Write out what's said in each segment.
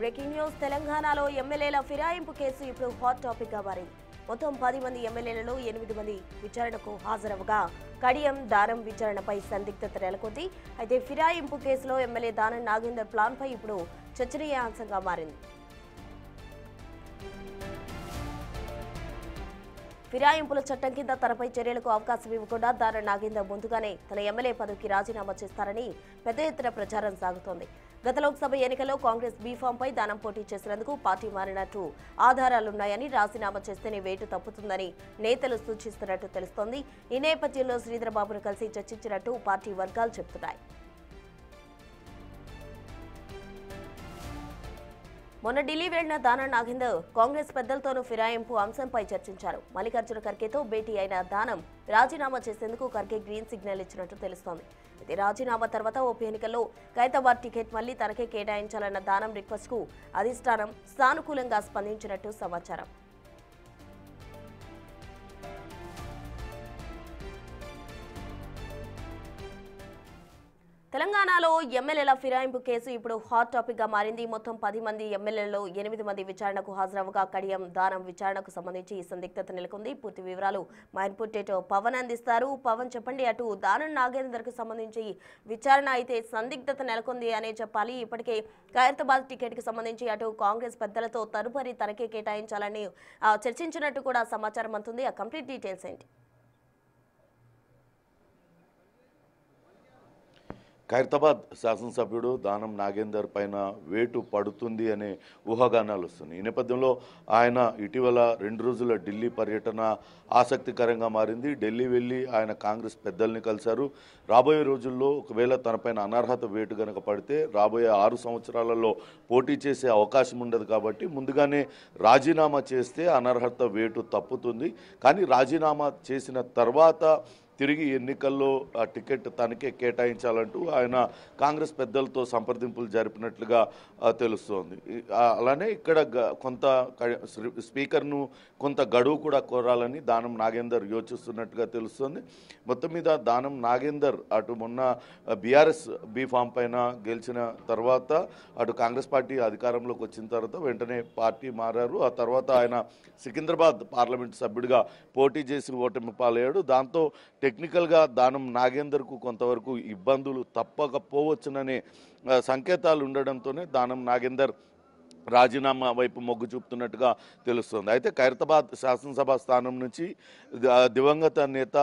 Breaking news తెలంగాణలో ఎమ్మెల్యేల ఫిరాయింపు case ఇప్పుడు హాట్ టాపిక్ గా మారింది. మొత్తం 10 మంది ఎమ్మెల్యేలలో 8 మంది విచారణకు హాజరవగా కడియం దానం విచారణపై సందిగ్ధత నెలకొంది. అయితే ఫిరాయింపు కేసులో ఎమ్మెల్యే దానం నాగేందర్ ప్లాన్ పై ఇప్పుడు చర్చనీయాంశంగా మారింది. ఫిరాయింపుల చట్టం కింద తనపై చర్యలకు అవకాశం ఇవ్వకుండా దానం నాగేందర్ ముందుగానే తన ఎమ్మెల్యే పదవికి రాజీనామా చేస్తారని పెద్ద ఎత్తున ప్రచారం సాగుతోంది. గత లోక్సభ ఎన్నికల్లో కాంగ్రెస్ బీఫామ్పై దానం పోటీ చేసినందుకు పార్టీ మారినట్టు ఆధారాలున్నాయని, రాజీనామా చేస్తేనే వేటు తప్పుతుందని నేతలు సూచిస్తున్నట్టు తెలుస్తోంది. ఈ నేపథ్యంలో శ్రీధర్బాబును కలిసి చర్చించినట్టు పార్టీ వర్గాలు చెబుతున్నాయి. మొన్న ఢిల్లీ వెళ్లిన దానం నాగేందర్ కాంగ్రెస్ పెద్దలతోనూ ఫిరాయింపు అంశంపై చర్చించారు. మల్లికార్జున ఖర్గేతో భేటీ అయిన దానం రాజీనామా చేసేందుకు ఖర్గే గ్రీన్ సిగ్నల్ ఇచ్చినట్టు తెలుస్తోంది. అయితే రాజీనామా తర్వాత ఉప ఎన్నికల్లో ఖైరతాబాద్ టికెట్ మళ్లీ తనకే కేటాయించాలన్న దానం రిక్వెస్ట్ కు అధిష్టానం సానుకూలంగా స్పందించినట్టు సమాచారం. తెలంగాణలో ఎమ్మెల్యేల ఫిరాయింపు కేసు ఇప్పుడు హాట్ టాపిక్ గా మారింది. మొత్తం 10 మంది ఎమ్మెల్యేలలో 8 మంది విచారణకు హాజరవగా కడియం దానం విచారణకు సంబంధించి సందిగ్ధత నెలకొంది. పూర్తి వివరాలు మా ఇన్పుట్ పవన్ అందిస్తారు. పవన్, చెప్పండి, అటు దానం నాగేందర్ కు సంబంధించి విచారణ అయితే సందిగ్ధత నెలకొంది అనే చెప్పాలి. ఇప్పటికే ఖైరతాబాద్ టికెట్ కి సంబంధించి అటు కాంగ్రెస్ పెద్దలతో తదుపరి తనకే కేటాయించాలని చర్చించినట్టు కూడా సమాచారం అందుతుంది. ఆ కంప్లీట్ డీటెయిల్స్ ఏంటి? ఖైరతాబాద్ శాసనసభ్యుడు దానం నాగేందర్ పైన వేటు పడుతుంది అనే ఊహాగానాలు వస్తున్నాయి. ఈ నేపథ్యంలో ఆయన ఇటీవల 2 రోజుల ఢిల్లీ పర్యటన ఆసక్తికరంగా మారింది. ఢిల్లీ వెళ్ళి ఆయన కాంగ్రెస్ పెద్దల్ని కలిశారు. రాబోయే రోజుల్లో ఒకవేళ తనపైన అనర్హత వేటు కనుక పడితే రాబోయే 6 సంవత్సరాలలో పోటీ చేసే అవకాశం ఉండదు కాబట్టి ముందుగానే రాజీనామా చేస్తే అనర్హత వేటు తప్పుతుంది. కానీ రాజీనామా చేసిన తర్వాత తిరిగి ఎన్నికల్లో ఆ టికెట్ తనకే కేటాయించాలంటూ ఆయన కాంగ్రెస్ పెద్దలతో సంప్రదింపులు జరిపినట్లుగా తెలుస్తోంది. అలానే ఇక్కడ కొంత స్పీకర్ను కొంత గడువు కూడా కోరాలని దానం నాగేందర్ యోచిస్తున్నట్టుగా తెలుస్తోంది. మొత్తం మీద దానం నాగేందర్ అటు మొన్న బీఆర్ఎస్ బీఫామ్ పైన గెలిచిన తర్వాత అటు కాంగ్రెస్ పార్టీ అధికారంలోకి వచ్చిన తర్వాత వెంటనే పార్టీ మారారు. ఆ తర్వాత ఆయన సికింద్రాబాద్ పార్లమెంట్ సభ్యుడిగా పోటీ చేసి ఓటమి పాలయ్యాడు. దాంతో టెక్నికల్గా దానం నాగేందర్కు కొంతవరకు ఇబ్బందులు తప్పకపోవచ్చుననే సంకేతాలు ఉండడంతోనే దానం నాగేందర్ రాజీనామా వైపు మొగ్గు చూపుతున్నట్టుగా తెలుస్తోంది. అయితే ఖైరతాబాద్ శాసనసభ స్థానం నుంచి దివంగత నేత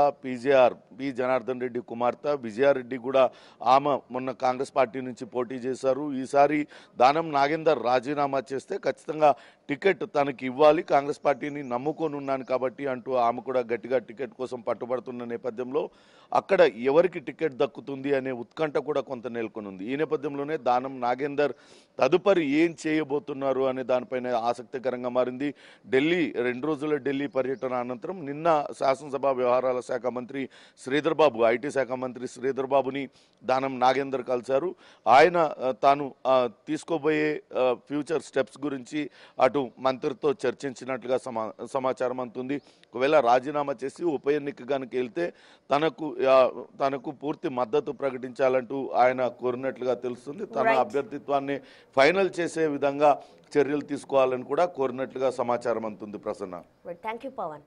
పి జనార్దన్ రెడ్డి కుమార్తె విజయారెడ్డి కూడా ఆమె మొన్న కాంగ్రెస్ పార్టీ నుంచి పోటీ చేశారు. ఈసారి దానం నాగేందర్ రాజీనామా చేస్తే ఖచ్చితంగా టికెట్ తనకి ఇవ్వాలి, కాంగ్రెస్ పార్టీని నమ్ముకొని ఉన్నాను కాబట్టి అంటూ ఆమె కూడా గట్టిగా టికెట్ కోసం పట్టుబడుతున్న నేపథ్యంలో అక్కడ ఎవరికి టికెట్ దక్కుతుంది అనే ఉత్కంఠ కూడా కొంత నెలకొని ఉంది. ఈ నేపథ్యంలోనే దానం నాగేందర్ తదుపరి ఏం చేయబోతున్నారు అనే దానిపైన ఆసక్తికరంగా మారింది. 2 రోజుల ఢిల్లీ పర్యటన అనంతరం నిన్న శాసనసభ వ్యవహారాల శాఖ మంత్రి శ్రీధర్బాబు, ఐటీ శాఖ మంత్రి శ్రీధర్బాబుని దానం నాగేందర్ కలిశారు. ఆయన తాను తీసుకోబోయే ఫ్యూచర్ స్టెప్స్ గురించి అటు మంత్రితో చర్చించినట్లుగా సమాచారం అందుతుంది. ఒకవేళ రాజీనామా చేసి ఉప ఎన్నిక కనుక వెళ్తే తనకు పూర్తి మద్దతు ప్రకటించాలంటూ ఆయన కోరినట్లుగా తెలుస్తుంది. తన అభ్యర్థిత్వాన్ని ఫైనల్ చేసే విధంగా చర్యలు తీసుకోవాలని కూడా కోరినట్లుగా సమాచారం అందుతుంది. ప్రసన్న, థాంక్యూ పవన్.